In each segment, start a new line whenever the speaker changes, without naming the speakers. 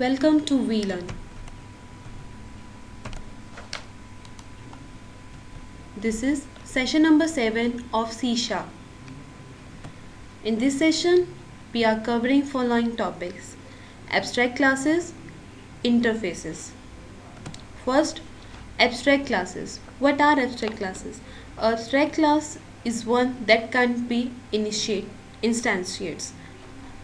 Welcome to VLearn. This is session number 7 of C Sharp. In this session, we are covering following topics: abstract classes, interfaces. First, abstract classes. What are abstract classes? Abstract class is one that can't be instantiates.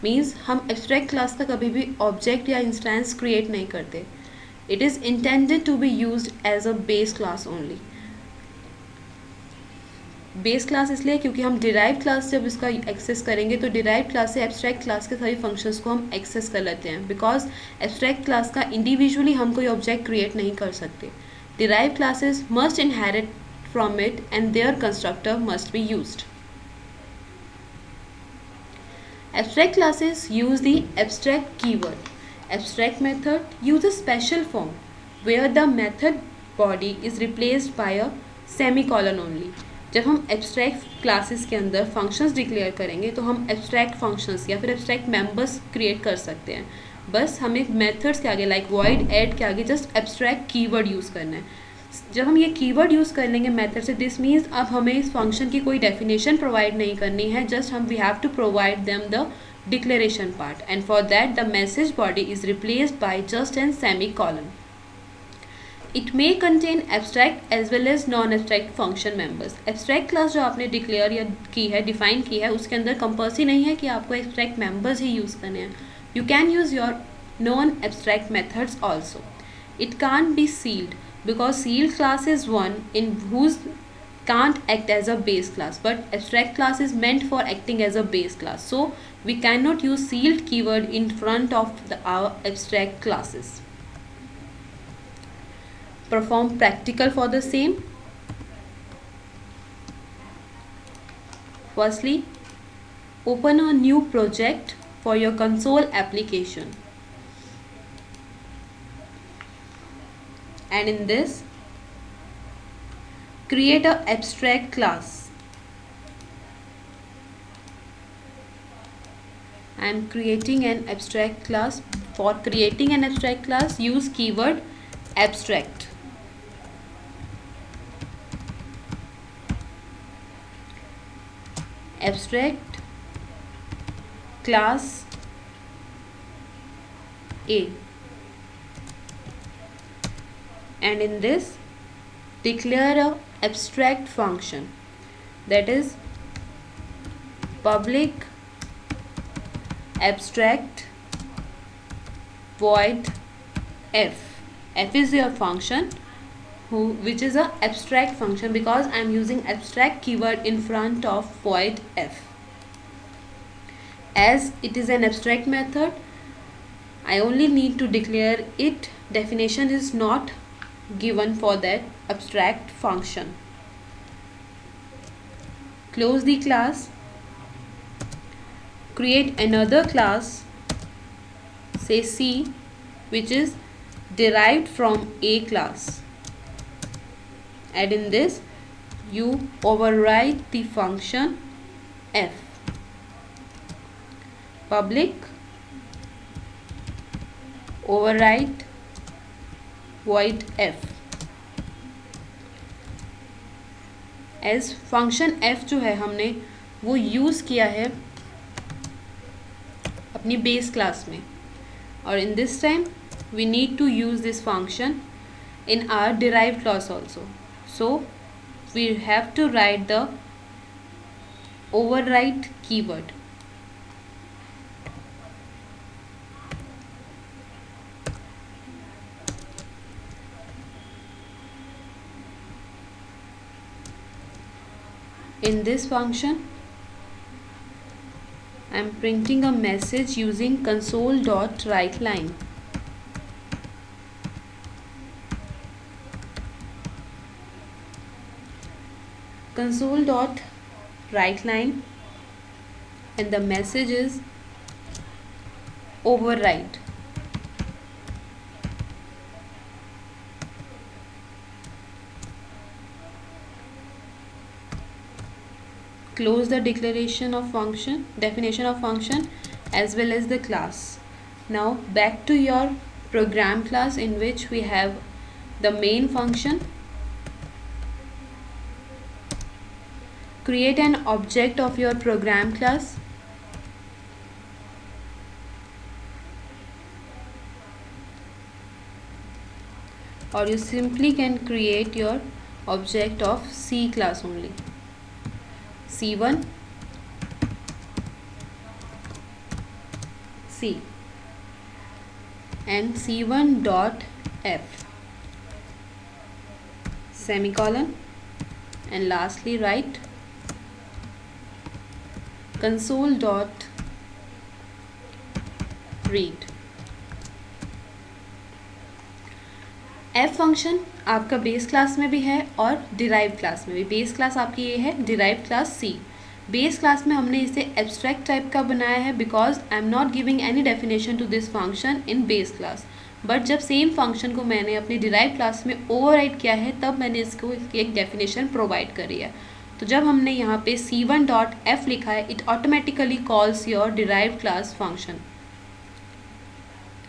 Means हम abstract class का कभी भी object या instance create नहीं करते. It is intended to be used as a base class only. Base class इसलिए क्योंकि हम डिराइव क्लास जब इसका एक्सेस करेंगे तो डिराइव क्लास से एब्स्ट्रैक्ट क्लास के सभी फंक्शंस को हम एक्सेस कर लेते हैं, बिकॉज एब्स्ट्रैक्ट क्लास का इंडिविजुअली हम कोई ऑब्जेक्ट क्रिएट नहीं कर सकते. Derive classes must inherit from it and their constructor must be used. Abstract classes use the abstract keyword. Abstract method use a special form where the method body is replaced by a semicolon only. जब हम abstract classes के अंदर functions declare करेंगे तो हम abstract functions या फिर abstract members create कर सकते हैं. बस हमें methods के आगे like void add के आगे just abstract keyword use करना है. जब हम ये कीवर्ड यूज़ कर लेंगे मेथड से, दिस मीन्स अब हमें इस फंक्शन की कोई डेफिनेशन प्रोवाइड नहीं करनी है, जस्ट हम we have to provide them the declaration part, and for that the message body is replaced by just an semicolon. It may contain abstract as well as non abstract function members. Abstract class जो आपने declare या की है, define की है, उसके अंदर compulsory नहीं है कि आपको एब्स्ट्रैक्ट मेंबर्स ही यूज़ करने हैं. You can use your non abstract methods also. It can't be sealed because sealed class is one in whose can't act as a base class, but abstract class is meant for acting as a base class, so we cannot use sealed keyword in front of our abstract classes. Perform practical for the same. Firstly, open a new project for your console application. And in this, create an abstract class. I am creating an abstract class. For creating an abstract class, use keyword abstract. Abstract class A. And in this, declare a abstract function, that is public abstract void f. F is your function which is a abstract function, because I am using abstract keyword in front of void f. As it is an abstract method, I only need to declare it. Definition is not given for that abstract function. Close the class. Create another class, say C, which is derived from A class. And in this, you override the function f. Public override void f. As function f जो है हमने वो use किया है अपनी base class में, और in this time we need to use this function in our derived class also. So we have to write the override keyword. In this function, I am printing a message using console.writeLine. Console.writeLine, and the message is override. Close the declaration of function, definition of function, as well as the class. Now back to your program class, in which we have the main function. Create an object of your program class. Or you simply can create your object of C class only. C1 C and C1 dot F semicolon, and lastly write console dot read. F function आपका base class में भी है और derive class में भी. Base class आपकी ये है, derive class C. Base class में हमने इसे एब्स्ट्रैक्ट टाइप का बनाया है because I am not giving any definition to this function in base class. But जब सेम फंक्शन को मैंने अपनी डिराइव क्लास में ओवरराइड किया है तब मैंने इसको एक डेफिनेशन प्रोवाइड करी है. तो जब हमने यहाँ पे C1 डॉट एफ लिखा है, it automatically calls your derive class function.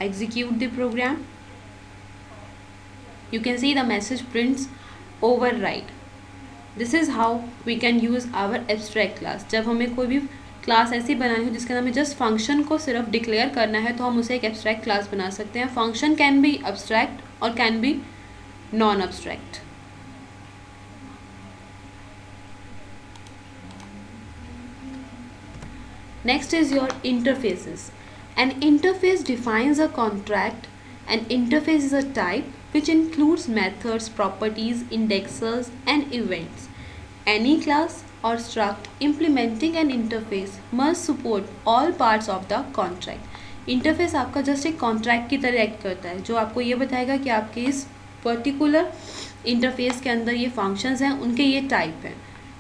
Execute the program. You can see the message prints override. This is how we can use our abstract class. जब हमें कोई भी क्लास ऐसी बनानी हो जिसके अंदर हमें जस्ट फंक्शन को सिर्फ डिक्लेयर करना है तो हम उसे एक एब्स्ट्रैक्ट क्लास बना सकते हैं. फंक्शन कैन बी एब्स्ट्रैक्ट और can be non abstract. Next is your interfaces. An interface defines a contract. An interface is a type which includes methods, properties, indexers, and events. Any class or struct implementing an interface must support all parts of the contract. Interface आपका just एक contract की तरह act करता है जो आपको ये बताएगा कि आपके इस पर्टिकुलर इंटरफेस के अंदर ये फंक्शंस हैं, उनके ये टाइप हैं.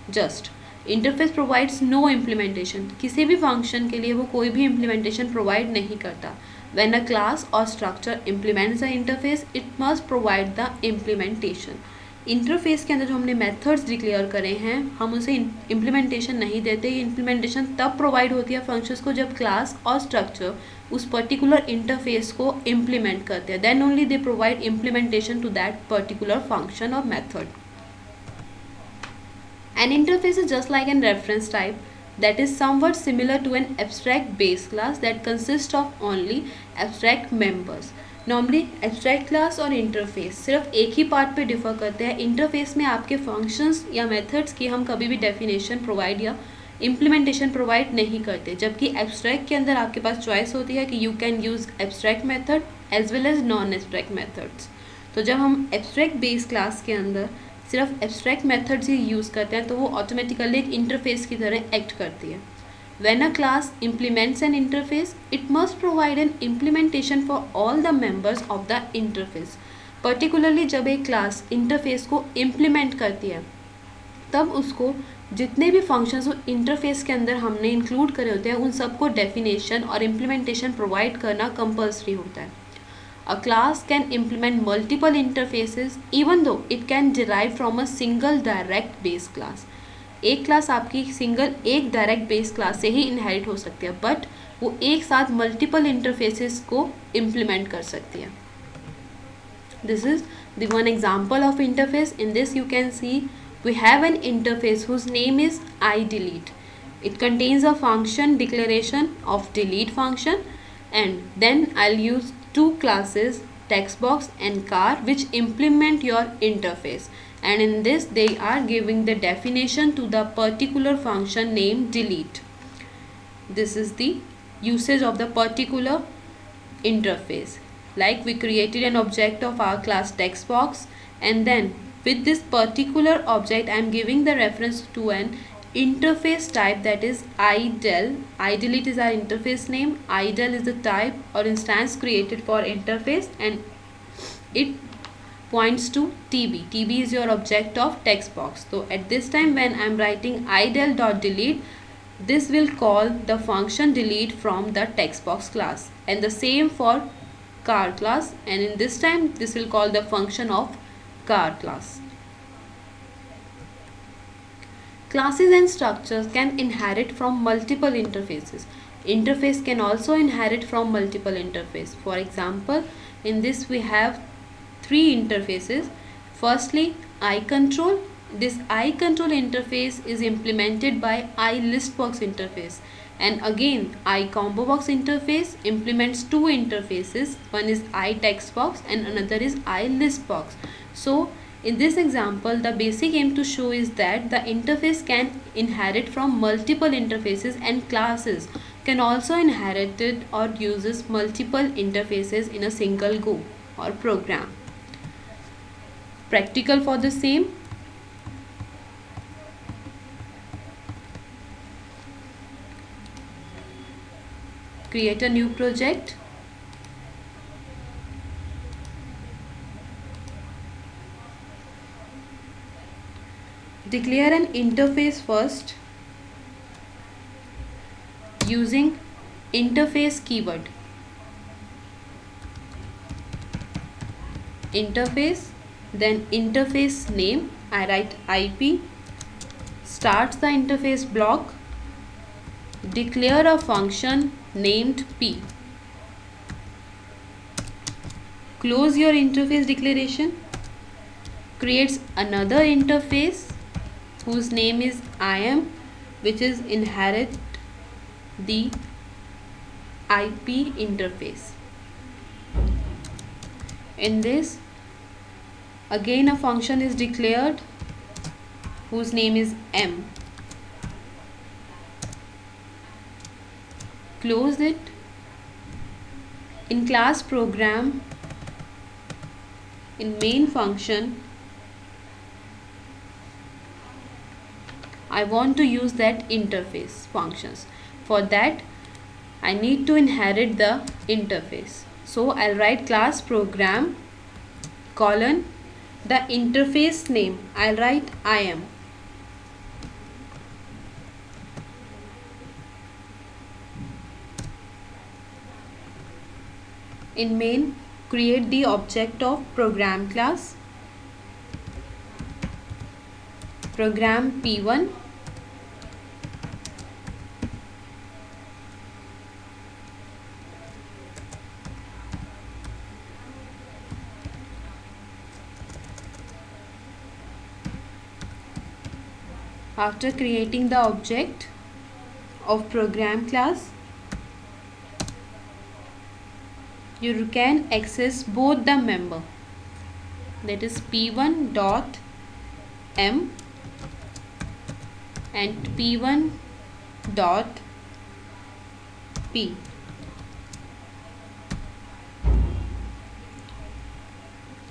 Just interface provides no implementation. किसी भी फंक्शन के लिए वो कोई भी इम्प्लीमेंटेशन प्रोवाइड नहीं करता. When a class or structure implements the interface, it must provide the implementation. Interface के अंदर जो हमने मेथड्स डिक्लेयर करे हैं हम उसे इम्प्लीमेंटेशन नहीं देते. ये इम्प्लीमेंटेशन तब प्रोवाइड होती है फंक्शंस को जब क्लास और स्ट्रक्चर उस पर्टिकुलर इंटरफेस को इम्प्लीमेंट करते हैं. Then only they provide implementation to that particular function और method. An interface is just like a reference type that is somewhat similar to an abstract base class that consists of only abstract members. Normally abstract class और interface सिर्फ एक ही part पे differ करते हैं. Interface में आपके functions या methods की हम कभी भी डेफिनेशन प्रोवाइड या इम्प्लीमेंटेशन प्रोवाइड नहीं करते. जबकि एब्स्ट्रैक्ट के अंदर आपके पास चॉइस होती है कि you can use abstract method as well as non abstract methods. तो जब हम एब्स्ट्रैक्ट बेस क्लास के अंदर सिर्फ एब्स्ट्रैक्ट मेथड्स ही यूज़ करते हैं तो वो ऑटोमेटिकली एक इंटरफेस की तरह एक्ट करती है. When a class implements an interface, it must provide an implementation for all the members of the interface. Particularly जब एक क्लास इंटरफेस को इम्प्लीमेंट करती है तब उसको जितने भी फंक्शंस वो इंटरफेस के अंदर हमने इंक्लूड करे होते हैं उन सबको डेफिनेशन और इम्प्लीमेंटेशन प्रोवाइड करना कंपल्सरी होता है. A class can implement multiple interfaces even though it can derive from a single direct base class. एक क्लास आपकी सिंगल एक डायरेक्ट बेस क्लास से ही इनहेरिट हो सकती है बट वो एक साथ मल्टीपल इंटरफेसेस को इम्प्लीमेंट कर सकती है. This is the one example of interface. In this you can see we have an interface whose name is iDelete. It contains a function declaration of delete function and then I'll use two classes textbox and car which implement your interface, and in this they are giving the definition to the particular function named delete. This is the usage of the particular interface. Like we created an object of our class textbox and then with this particular object I am giving the reference to an interface type that is iDel. iDelete is our interface name. iDel is the type or instance created for interface and it points to TB. TB is your object of text box. So at this time when I am writing iDel.delete, this will call the function delete from the text box class, and the same for car class, and in this time this will call the function of car class. Classes and structures can inherit from multiple interfaces. Interface can also inherit from multiple interface. For example, in this we have three interfaces. Firstly, eye control. This eye control interface is implemented by iListBox interface, and again iComboBox interface implements two interfaces. One is iTextBox and another is iListBox. So in this example, the basic aim to show is that the interface can inherit from multiple interfaces, and classes can also inherit it or uses multiple interfaces in a single go or program. Practical for the same. Create a new project. Declare an interface first using interface keyword. Interface, then interface name. I write IP. Starts the interface block. Declare a function named P. Close your interface declaration. Creates another interface whose name is IM, which is inherit the IP interface. In this, again a function is declared whose name is M. Close it. In class program, in main function, I want to use that interface functions. For that, I need to inherit the interface. So I'll write class program colon the interface name. I'll write IM. In main, create the object of program class. Program P1. After creating the object of program class, you can access both the member, that is P1 dot M and P1 dot P.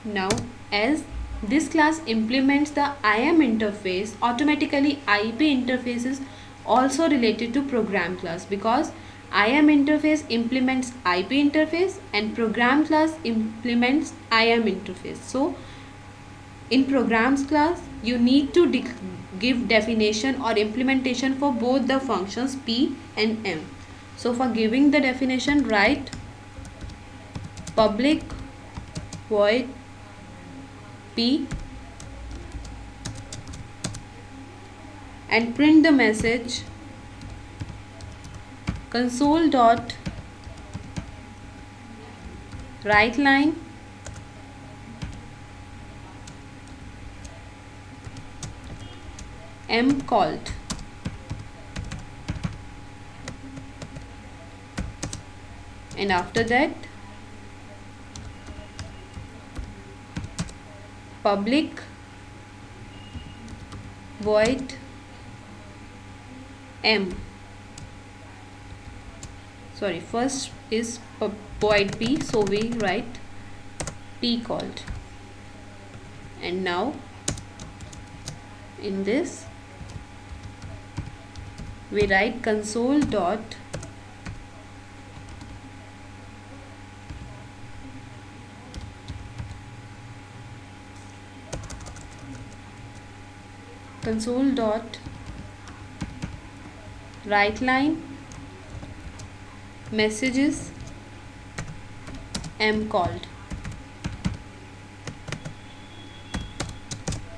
Now, as this class implements the IM interface, automatically IP interface is also related to program class, because IM interface implements IP interface and program class implements IM interface. So in programs class, you need to give definition or implementation for both the functions P and M. So for giving the definition, write public void P and print the message console dot write line M called. And after that, public void M. Sorry, first is void P, so we write P called. And now in this we write console dot write line messages M called.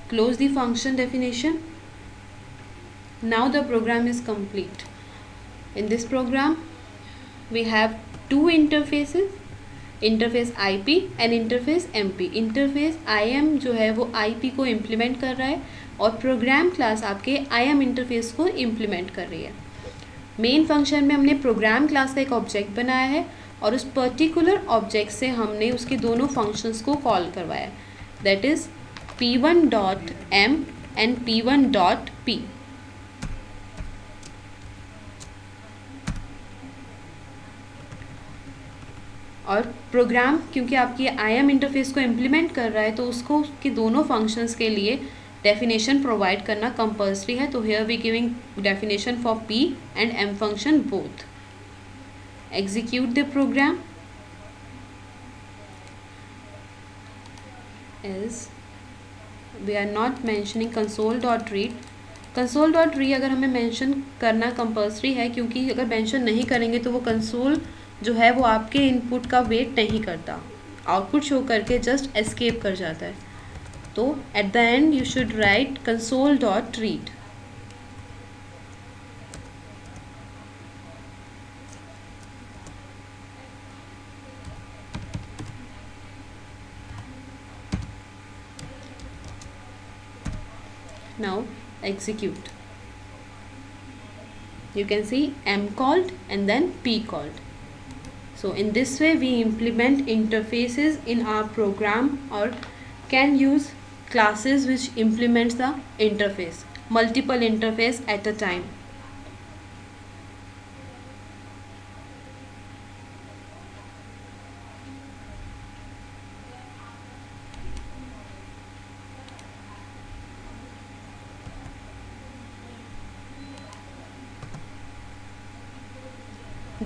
Close the function definition. Now the program is complete. In this program, we have two interfaces, interface IP and interface MP। Interface IM जो है वो IP को implement कर रहा है और programme class आपके IM interface को इम्प्लीमेंट कर रही है। मेन फंक्शन में हमने प्रोग्राम क्लास का एक ऑब्जेक्ट बनाया है और उस पर्टिकुलर ऑब्जेक्ट से हमने उसके दोनों फंक्शंस को कॉल करवाया, that is p1.m and p1.p। और प्रोग्राम क्योंकि आपकी IM इंटरफेस को इम्प्लीमेंट कर रहा है तो उसको उसके दोनों फंक्शंस के लिए डेफिनेशन प्रोवाइड करना कंपल्सरी है। तो here we giving definition for P and M function both. Execute the program is we are not mentioning console.read। console.read अगर हमें मेंशन करना कंपल्सरी है, क्योंकि अगर मेंशन नहीं करेंगे तो वो कंसोल जो है वो आपके इनपुट का वेट नहीं करता, आउटपुट शो करके जस्ट एस्केप कर जाता है। तो at the end you should write console.read। now execute, you can see M called and then P called. So in this way we implement interfaces in our program or can use classes which implements the interface, multiple interface at a time.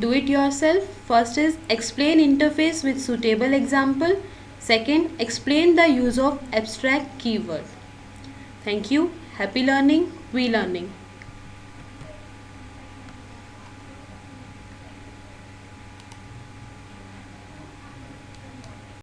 Do it yourself. First is explain interface with suitable example. Second, explain the use of abstract keyword. Thank you. Happy learning. We learning.